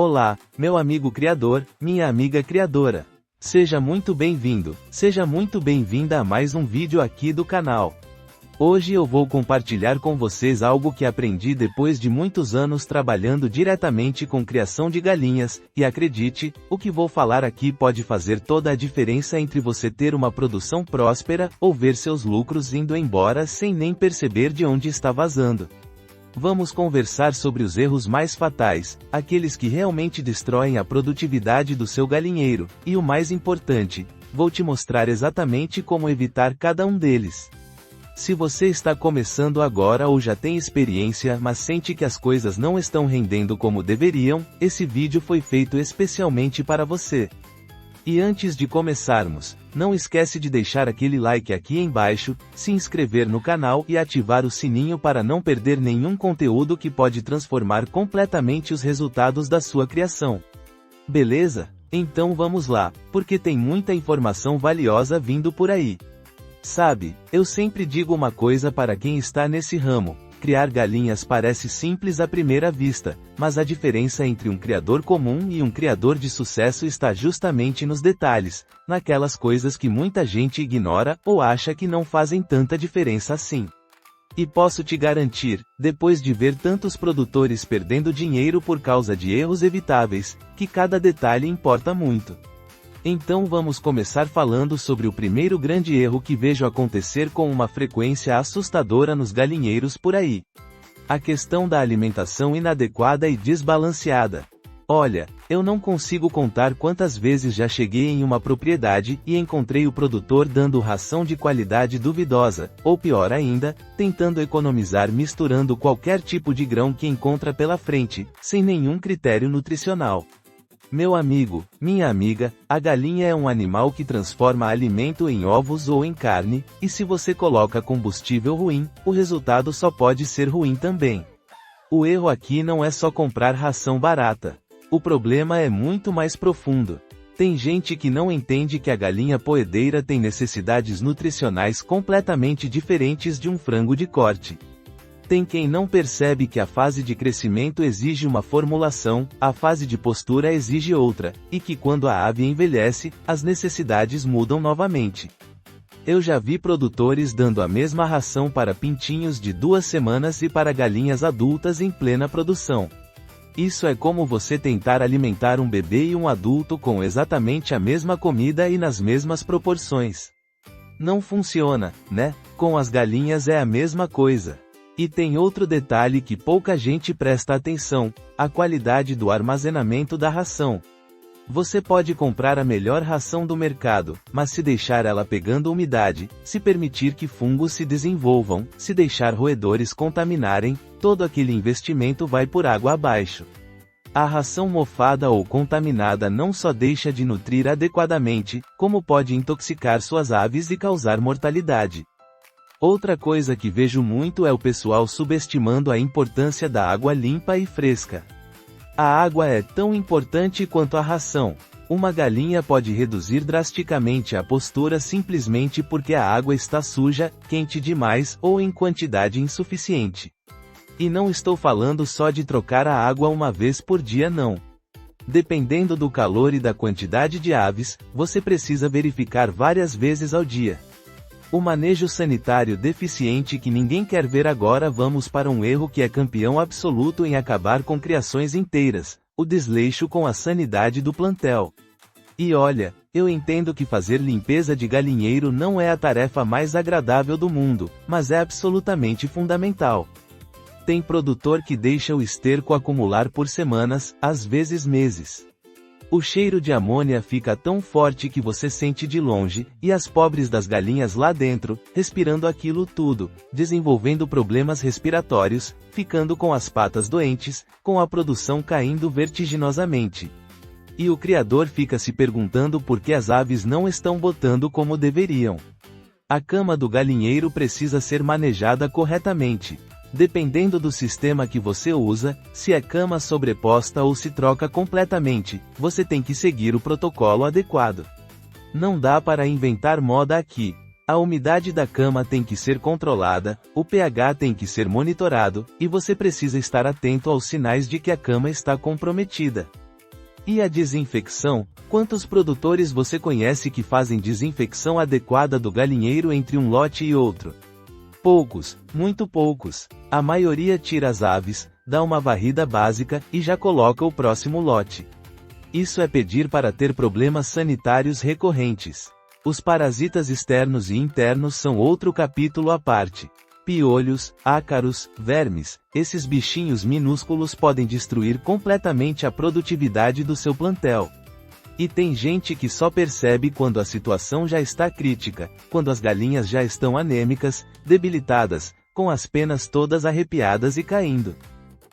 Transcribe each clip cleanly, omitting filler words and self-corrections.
Olá, meu amigo criador, minha amiga criadora. Seja muito bem-vindo, seja muito bem-vinda a mais um vídeo aqui do canal. Hoje eu vou compartilhar com vocês algo que aprendi depois de muitos anos trabalhando diretamente com criação de galinhas, e acredite, o que vou falar aqui pode fazer toda a diferença entre você ter uma produção próspera, ou ver seus lucros indo embora sem nem perceber de onde está vazando. Vamos conversar sobre os erros mais fatais, aqueles que realmente destroem a produtividade do seu galinheiro, e o mais importante, vou te mostrar exatamente como evitar cada um deles. Se você está começando agora ou já tem experiência, mas sente que as coisas não estão rendendo como deveriam, esse vídeo foi feito especialmente para você. E antes de começarmos, não esquece de deixar aquele like aqui embaixo, se inscrever no canal e ativar o sininho para não perder nenhum conteúdo que pode transformar completamente os resultados da sua criação. Beleza? Então vamos lá, porque tem muita informação valiosa vindo por aí. Sabe, eu sempre digo uma coisa para quem está nesse ramo. Criar galinhas parece simples à primeira vista, mas a diferença entre um criador comum e um criador de sucesso está justamente nos detalhes, naquelas coisas que muita gente ignora ou acha que não fazem tanta diferença assim. E posso te garantir, depois de ver tantos produtores perdendo dinheiro por causa de erros evitáveis, que cada detalhe importa muito. Então vamos começar falando sobre o primeiro grande erro que vejo acontecer com uma frequência assustadora nos galinheiros por aí. A questão da alimentação inadequada e desbalanceada. Olha, eu não consigo contar quantas vezes já cheguei em uma propriedade e encontrei o produtor dando ração de qualidade duvidosa, ou pior ainda, tentando economizar misturando qualquer tipo de grão que encontra pela frente, sem nenhum critério nutricional. Meu amigo, minha amiga, a galinha é um animal que transforma alimento em ovos ou em carne, e se você coloca combustível ruim, o resultado só pode ser ruim também. O erro aqui não é só comprar ração barata. O problema é muito mais profundo. Tem gente que não entende que a galinha poedeira tem necessidades nutricionais completamente diferentes de um frango de corte. Tem quem não percebe que a fase de crescimento exige uma formulação, a fase de postura exige outra, e que quando a ave envelhece, as necessidades mudam novamente. Eu já vi produtores dando a mesma ração para pintinhos de 2 semanas e para galinhas adultas em plena produção. Isso é como você tentar alimentar um bebê e um adulto com exatamente a mesma comida e nas mesmas proporções. Não funciona, né? Com as galinhas é a mesma coisa. E tem outro detalhe que pouca gente presta atenção, a qualidade do armazenamento da ração. Você pode comprar a melhor ração do mercado, mas se deixar ela pegando umidade, se permitir que fungos se desenvolvam, se deixar roedores contaminarem, todo aquele investimento vai por água abaixo. A ração mofada ou contaminada não só deixa de nutrir adequadamente, como pode intoxicar suas aves e causar mortalidade. Outra coisa que vejo muito é o pessoal subestimando a importância da água limpa e fresca. A água é tão importante quanto a ração. Uma galinha pode reduzir drasticamente a postura simplesmente porque a água está suja, quente demais ou em quantidade insuficiente. E não estou falando só de trocar a água uma vez por dia não. Dependendo do calor e da quantidade de aves, você precisa verificar várias vezes ao dia. O manejo sanitário deficiente que ninguém quer ver agora. Vamos para um erro que é campeão absoluto em acabar com criações inteiras, o desleixo com a sanidade do plantel. E olha, eu entendo que fazer limpeza de galinheiro não é a tarefa mais agradável do mundo, mas é absolutamente fundamental. Tem produtor que deixa o esterco acumular por semanas, às vezes meses. O cheiro de amônia fica tão forte que você sente de longe, e as pobres das galinhas lá dentro, respirando aquilo tudo, desenvolvendo problemas respiratórios, ficando com as patas doentes, com a produção caindo vertiginosamente. E o criador fica se perguntando por que as aves não estão botando como deveriam. A cama do galinheiro precisa ser manejada corretamente. Dependendo do sistema que você usa, se é cama sobreposta ou se troca completamente, você tem que seguir o protocolo adequado. Não dá para inventar moda aqui. A umidade da cama tem que ser controlada, o pH tem que ser monitorado, e você precisa estar atento aos sinais de que a cama está comprometida. E a desinfecção? Quantos produtores você conhece que fazem desinfecção adequada do galinheiro entre um lote e outro? Poucos, muito poucos. A maioria tira as aves, dá uma varrida básica, e já coloca o próximo lote. Isso é pedir para ter problemas sanitários recorrentes. Os parasitas externos e internos são outro capítulo à parte. Piolhos, ácaros, vermes, esses bichinhos minúsculos podem destruir completamente a produtividade do seu plantel. E tem gente que só percebe quando a situação já está crítica, quando as galinhas já estão anêmicas, debilitadas, com as penas todas arrepiadas e caindo.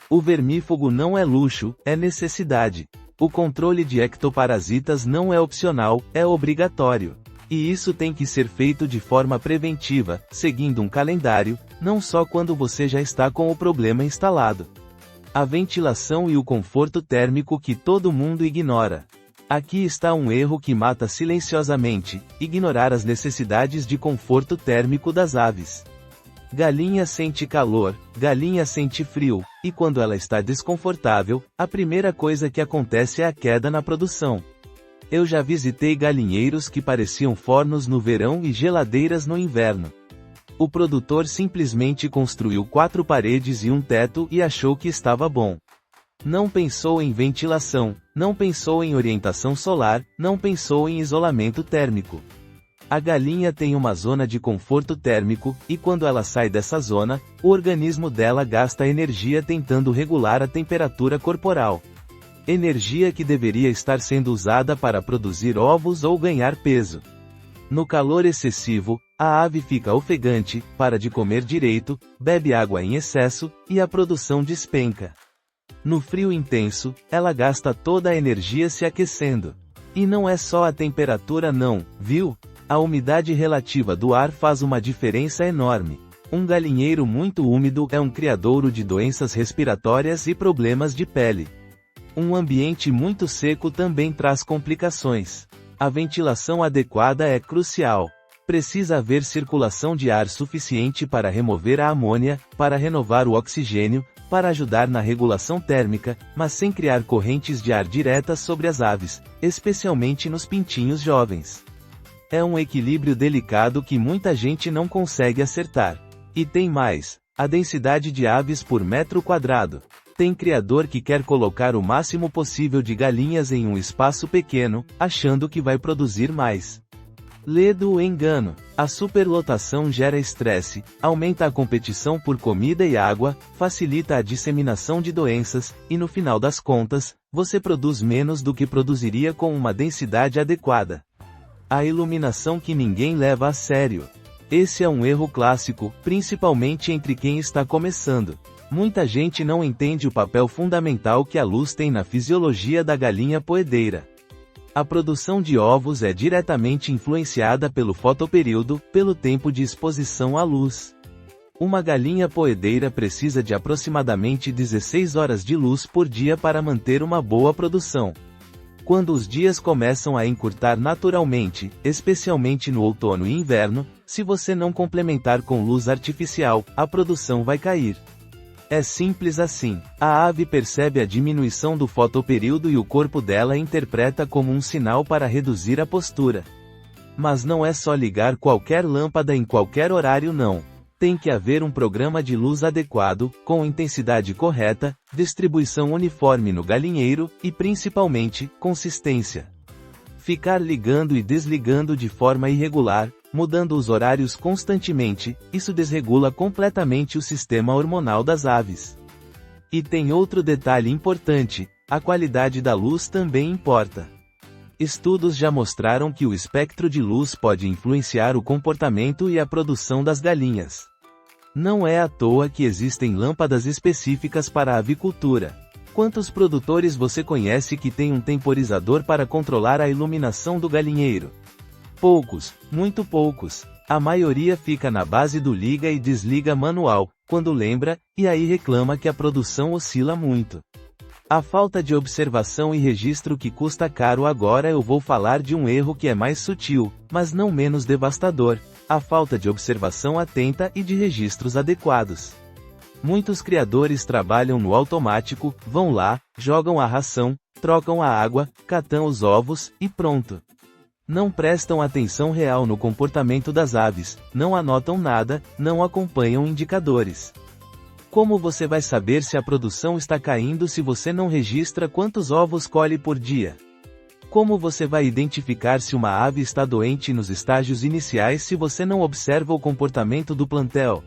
O vermífugo não é luxo, é necessidade. O controle de ectoparasitas não é opcional, é obrigatório. E isso tem que ser feito de forma preventiva, seguindo um calendário, não só quando você já está com o problema instalado. A ventilação e o conforto térmico que todo mundo ignora. Aqui está um erro que mata silenciosamente: ignorar as necessidades de conforto térmico das aves. Galinha sente calor, galinha sente frio, e quando ela está desconfortável, a primeira coisa que acontece é a queda na produção. Eu já visitei galinheiros que pareciam fornos no verão e geladeiras no inverno. O produtor simplesmente construiu 4 paredes e um teto e achou que estava bom. Não pensou em ventilação, não pensou em orientação solar, não pensou em isolamento térmico. A galinha tem uma zona de conforto térmico, e quando ela sai dessa zona, o organismo dela gasta energia tentando regular a temperatura corporal. Energia que deveria estar sendo usada para produzir ovos ou ganhar peso. No calor excessivo, a ave fica ofegante, para de comer direito, bebe água em excesso, e a produção despenca. No frio intenso, ela gasta toda a energia se aquecendo. E não é só a temperatura não, viu? A umidade relativa do ar faz uma diferença enorme. Um galinheiro muito úmido é um criadouro de doenças respiratórias e problemas de pele. Um ambiente muito seco também traz complicações. A ventilação adequada é crucial. Precisa haver circulação de ar suficiente para remover a amônia, para renovar o oxigênio, para ajudar na regulação térmica, mas sem criar correntes de ar diretas sobre as aves, especialmente nos pintinhos jovens. É um equilíbrio delicado que muita gente não consegue acertar. E tem mais: a densidade de aves por metro quadrado. Tem criador que quer colocar o máximo possível de galinhas em um espaço pequeno, achando que vai produzir mais. Ledo o engano. A superlotação gera estresse, aumenta a competição por comida e água, facilita a disseminação de doenças, e no final das contas, você produz menos do que produziria com uma densidade adequada. A iluminação que ninguém leva a sério. Esse é um erro clássico, principalmente entre quem está começando. Muita gente não entende o papel fundamental que a luz tem na fisiologia da galinha poedeira. A produção de ovos é diretamente influenciada pelo fotoperíodo, pelo tempo de exposição à luz. Uma galinha poedeira precisa de aproximadamente 16 horas de luz por dia para manter uma boa produção. Quando os dias começam a encurtar naturalmente, especialmente no outono e inverno, se você não complementar com luz artificial, a produção vai cair. É simples assim. A ave percebe a diminuição do fotoperíodo e o corpo dela interpreta como um sinal para reduzir a postura. Mas não é só ligar qualquer lâmpada em qualquer horário não. Tem que haver um programa de luz adequado, com intensidade correta, distribuição uniforme no galinheiro, e principalmente, consistência. Ficar ligando e desligando de forma irregular, mudando os horários constantemente, isso desregula completamente o sistema hormonal das aves. E tem outro detalhe importante: a qualidade da luz também importa. Estudos já mostraram que o espectro de luz pode influenciar o comportamento e a produção das galinhas. Não é à toa que existem lâmpadas específicas para a avicultura. Quantos produtores você conhece que tem um temporizador para controlar a iluminação do galinheiro? Poucos, muito poucos. A maioria fica na base do liga e desliga manual, quando lembra, e aí reclama que a produção oscila muito. A falta de observação e registro que custa caro. Agora eu vou falar de um erro que é mais sutil, mas não menos devastador: a falta de observação atenta e de registros adequados. Muitos criadores trabalham no automático, vão lá, jogam a ração, trocam a água, catam os ovos, e pronto. Não prestam atenção real no comportamento das aves, não anotam nada, não acompanham indicadores. Como você vai saber se a produção está caindo se você não registra quantos ovos colhe por dia? Como você vai identificar se uma ave está doente nos estágios iniciais se você não observa o comportamento do plantel?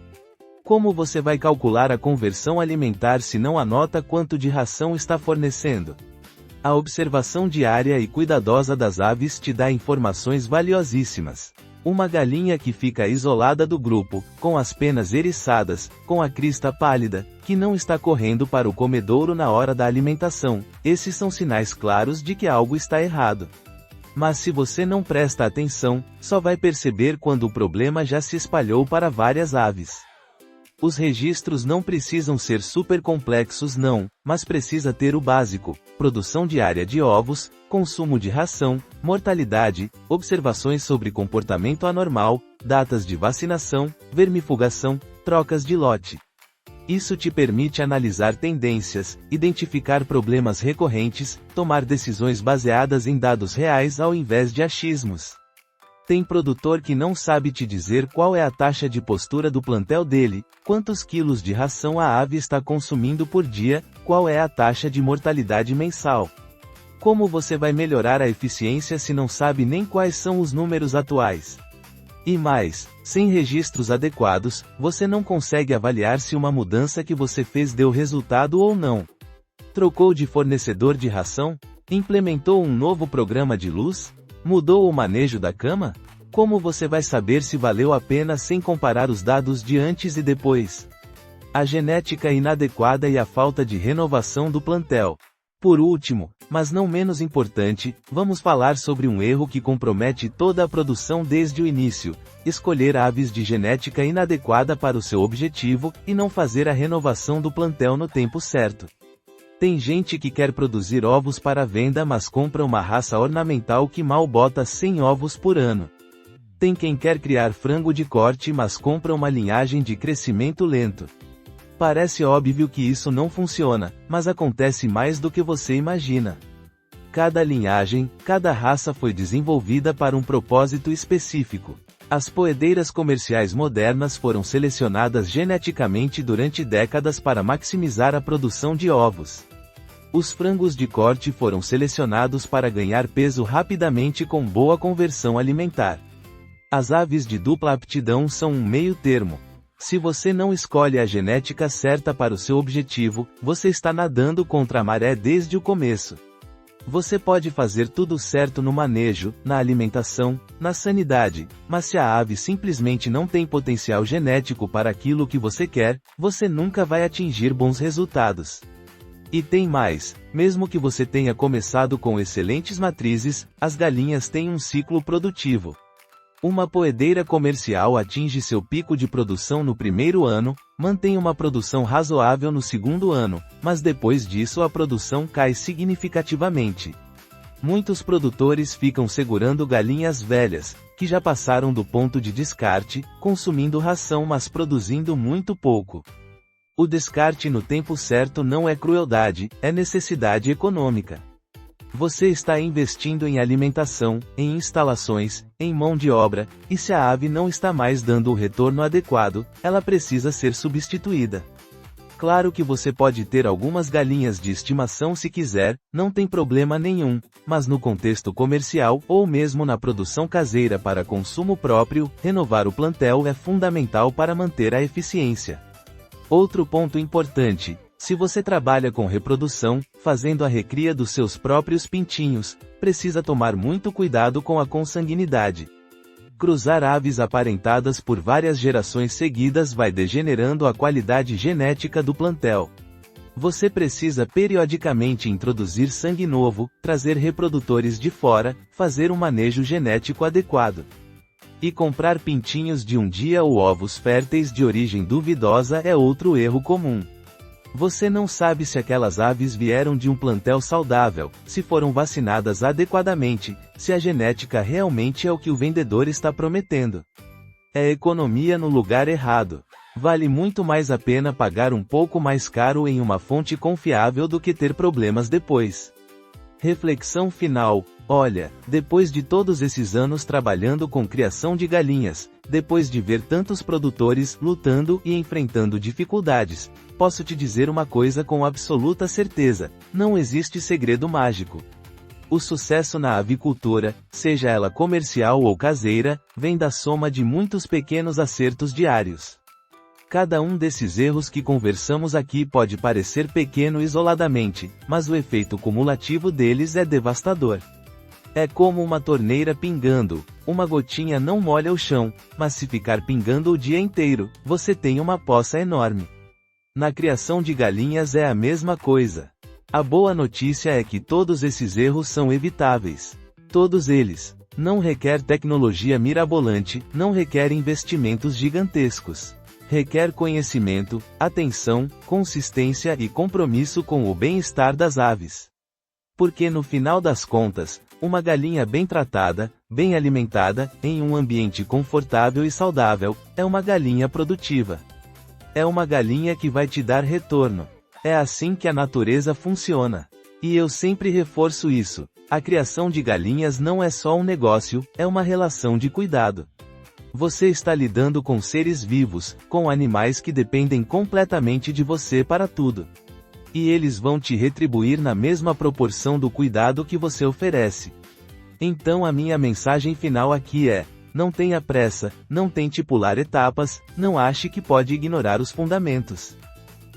Como você vai calcular a conversão alimentar se não anota quanto de ração está fornecendo? A observação diária e cuidadosa das aves te dá informações valiosíssimas. Uma galinha que fica isolada do grupo, com as penas eriçadas, com a crista pálida, que não está correndo para o comedouro na hora da alimentação, esses são sinais claros de que algo está errado. Mas se você não presta atenção, só vai perceber quando o problema já se espalhou para várias aves. Os registros não precisam ser super complexos não, mas precisa ter o básico: produção diária de ovos, consumo de ração, mortalidade, observações sobre comportamento anormal, datas de vacinação, vermifugação, trocas de lote. Isso te permite analisar tendências, identificar problemas recorrentes, tomar decisões baseadas em dados reais ao invés de achismos. Tem produtor que não sabe te dizer qual é a taxa de postura do plantel dele, quantos quilos de ração a ave está consumindo por dia, qual é a taxa de mortalidade mensal. Como você vai melhorar a eficiência se não sabe nem quais são os números atuais? E mais, sem registros adequados, você não consegue avaliar se uma mudança que você fez deu resultado ou não. Trocou de fornecedor de ração? Implementou um novo programa de luz? Mudou o manejo da cama? Como você vai saber se valeu a pena sem comparar os dados de antes e depois? A genética inadequada e a falta de renovação do plantel. Por último, mas não menos importante, vamos falar sobre um erro que compromete toda a produção desde o início: escolher aves de genética inadequada para o seu objetivo, e não fazer a renovação do plantel no tempo certo. Tem gente que quer produzir ovos para venda mas compra uma raça ornamental que mal bota 100 ovos por ano. Tem quem quer criar frango de corte mas compra uma linhagem de crescimento lento. Parece óbvio que isso não funciona, mas acontece mais do que você imagina. Cada linhagem, cada raça foi desenvolvida para um propósito específico. As poedeiras comerciais modernas foram selecionadas geneticamente durante décadas para maximizar a produção de ovos. Os frangos de corte foram selecionados para ganhar peso rapidamente com boa conversão alimentar. As aves de dupla aptidão são um meio termo. Se você não escolhe a genética certa para o seu objetivo, você está nadando contra a maré desde o começo. Você pode fazer tudo certo no manejo, na alimentação, na sanidade, mas se a ave simplesmente não tem potencial genético para aquilo que você quer, você nunca vai atingir bons resultados. E tem mais: mesmo que você tenha começado com excelentes matrizes, as galinhas têm um ciclo produtivo. Uma poedeira comercial atinge seu pico de produção no primeiro ano, mantém uma produção razoável no segundo ano, mas depois disso a produção cai significativamente. Muitos produtores ficam segurando galinhas velhas, que já passaram do ponto de descarte, consumindo ração mas produzindo muito pouco. O descarte no tempo certo não é crueldade, é necessidade econômica. Você está investindo em alimentação, em instalações, em mão de obra, e se a ave não está mais dando o retorno adequado, ela precisa ser substituída. Claro que você pode ter algumas galinhas de estimação se quiser, não tem problema nenhum, mas no contexto comercial, ou mesmo na produção caseira para consumo próprio, renovar o plantel é fundamental para manter a eficiência. Outro ponto importante: se você trabalha com reprodução, fazendo a recria dos seus próprios pintinhos, precisa tomar muito cuidado com a consanguinidade. Cruzar aves aparentadas por várias gerações seguidas vai degenerando a qualidade genética do plantel. Você precisa periodicamente introduzir sangue novo, trazer reprodutores de fora, fazer um manejo genético adequado. E comprar pintinhos de um dia ou ovos férteis de origem duvidosa é outro erro comum. Você não sabe se aquelas aves vieram de um plantel saudável, se foram vacinadas adequadamente, se a genética realmente é o que o vendedor está prometendo. É economia no lugar errado. Vale muito mais a pena pagar um pouco mais caro em uma fonte confiável do que ter problemas depois. Reflexão final. Olha, depois de todos esses anos trabalhando com criação de galinhas, depois de ver tantos produtores lutando e enfrentando dificuldades, posso te dizer uma coisa com absoluta certeza: não existe segredo mágico. O sucesso na avicultura, seja ela comercial ou caseira, vem da soma de muitos pequenos acertos diários. Cada um desses erros que conversamos aqui pode parecer pequeno isoladamente, mas o efeito cumulativo deles é devastador. É como uma torneira pingando, uma gotinha não molha o chão, mas se ficar pingando o dia inteiro, você tem uma poça enorme. Na criação de galinhas é a mesma coisa. A boa notícia é que todos esses erros são evitáveis. Todos eles. Não requer tecnologia mirabolante, não requer investimentos gigantescos. Requer conhecimento, atenção, consistência e compromisso com o bem-estar das aves. Porque no final das contas, uma galinha bem tratada, bem alimentada, em um ambiente confortável e saudável, é uma galinha produtiva. É uma galinha que vai te dar retorno. É assim que a natureza funciona. E eu sempre reforço isso: a criação de galinhas não é só um negócio, é uma relação de cuidado. Você está lidando com seres vivos, com animais que dependem completamente de você para tudo. E eles vão te retribuir na mesma proporção do cuidado que você oferece. Então a minha mensagem final aqui é: não tenha pressa, não tente pular etapas, não ache que pode ignorar os fundamentos.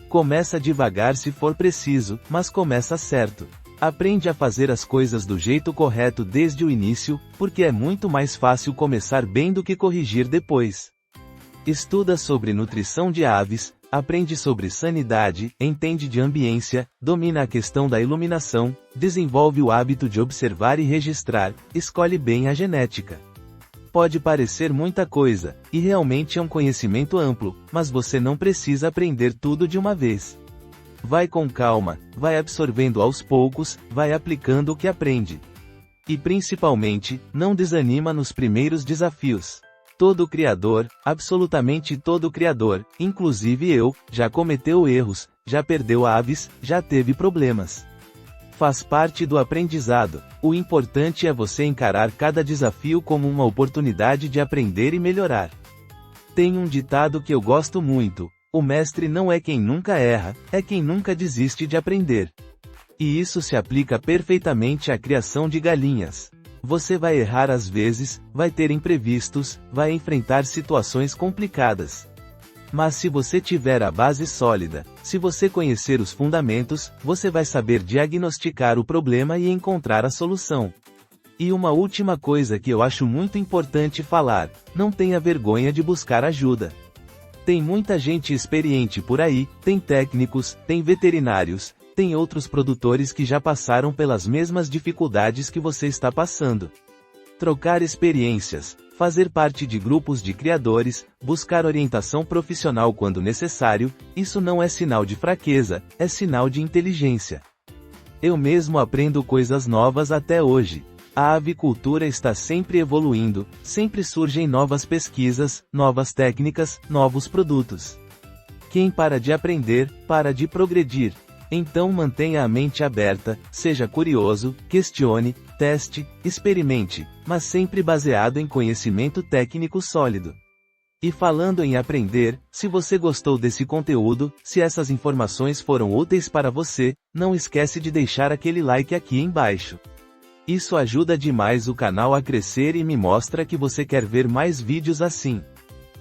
Começa devagar se for preciso, mas começa certo. Aprende a fazer as coisas do jeito correto desde o início, porque é muito mais fácil começar bem do que corrigir depois. Estuda sobre nutrição de aves, aprende sobre sanidade, entende de ambiência, domina a questão da iluminação, desenvolve o hábito de observar e registrar, escolhe bem a genética. Pode parecer muita coisa, e realmente é um conhecimento amplo, mas você não precisa aprender tudo de uma vez. Vai com calma, vai absorvendo aos poucos, vai aplicando o que aprende. E principalmente, não desanima nos primeiros desafios. Todo criador, absolutamente todo criador, inclusive eu, já cometeu erros, já perdeu aves, já teve problemas. Faz parte do aprendizado. O importante é você encarar cada desafio como uma oportunidade de aprender e melhorar. Tem um ditado que eu gosto muito: o mestre não é quem nunca erra, é quem nunca desiste de aprender. E isso se aplica perfeitamente à criação de galinhas. Você vai errar às vezes, vai ter imprevistos, vai enfrentar situações complicadas. Mas se você tiver a base sólida, se você conhecer os fundamentos, você vai saber diagnosticar o problema e encontrar a solução. E uma última coisa que eu acho muito importante falar: não tenha vergonha de buscar ajuda. Tem muita gente experiente por aí, tem técnicos, tem veterinários, tem outros produtores que já passaram pelas mesmas dificuldades que você está passando. Trocar experiências, fazer parte de grupos de criadores, buscar orientação profissional quando necessário, isso não é sinal de fraqueza, é sinal de inteligência. Eu mesmo aprendo coisas novas até hoje. A avicultura está sempre evoluindo, sempre surgem novas pesquisas, novas técnicas, novos produtos. Quem para de aprender, para de progredir. Então mantenha a mente aberta, seja curioso, questione, teste, experimente, mas sempre baseado em conhecimento técnico sólido. E falando em aprender, se você gostou desse conteúdo, se essas informações foram úteis para você, não esquece de deixar aquele like aqui embaixo. Isso ajuda demais o canal a crescer e me mostra que você quer ver mais vídeos assim.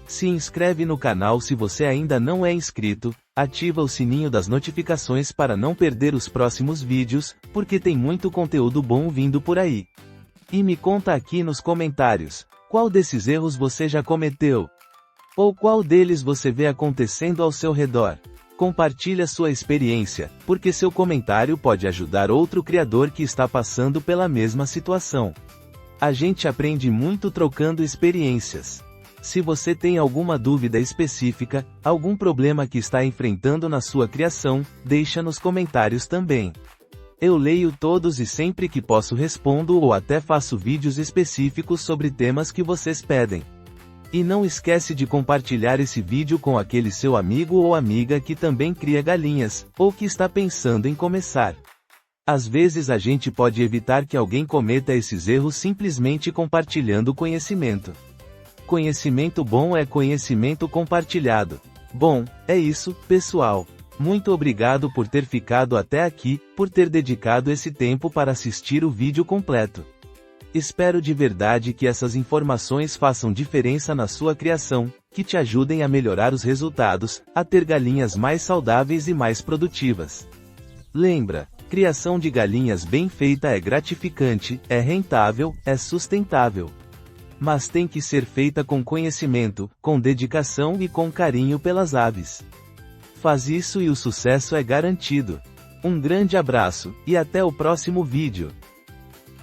Se inscreve no canal se você ainda não é inscrito, ativa o sininho das notificações para não perder os próximos vídeos, porque tem muito conteúdo bom vindo por aí. E me conta aqui nos comentários, qual desses erros você já cometeu? Ou qual deles você vê acontecendo ao seu redor? Compartilhe sua experiência, porque seu comentário pode ajudar outro criador que está passando pela mesma situação. A gente aprende muito trocando experiências. Se você tem alguma dúvida específica, algum problema que está enfrentando na sua criação, deixa nos comentários também. Eu leio todos e sempre que posso respondo ou até faço vídeos específicos sobre temas que vocês pedem. E não esquece de compartilhar esse vídeo com aquele seu amigo ou amiga que também cria galinhas, ou que está pensando em começar. Às vezes a gente pode evitar que alguém cometa esses erros simplesmente compartilhando conhecimento. Conhecimento bom é conhecimento compartilhado. Bom, é isso, pessoal. Muito obrigado por ter ficado até aqui, por ter dedicado esse tempo para assistir o vídeo completo. Espero de verdade que essas informações façam diferença na sua criação, que te ajudem a melhorar os resultados, a ter galinhas mais saudáveis e mais produtivas. Lembra, criação de galinhas bem feita é gratificante, é rentável, é sustentável. Mas tem que ser feita com conhecimento, com dedicação e com carinho pelas aves. Faz isso e o sucesso é garantido. Um grande abraço, e até o próximo vídeo.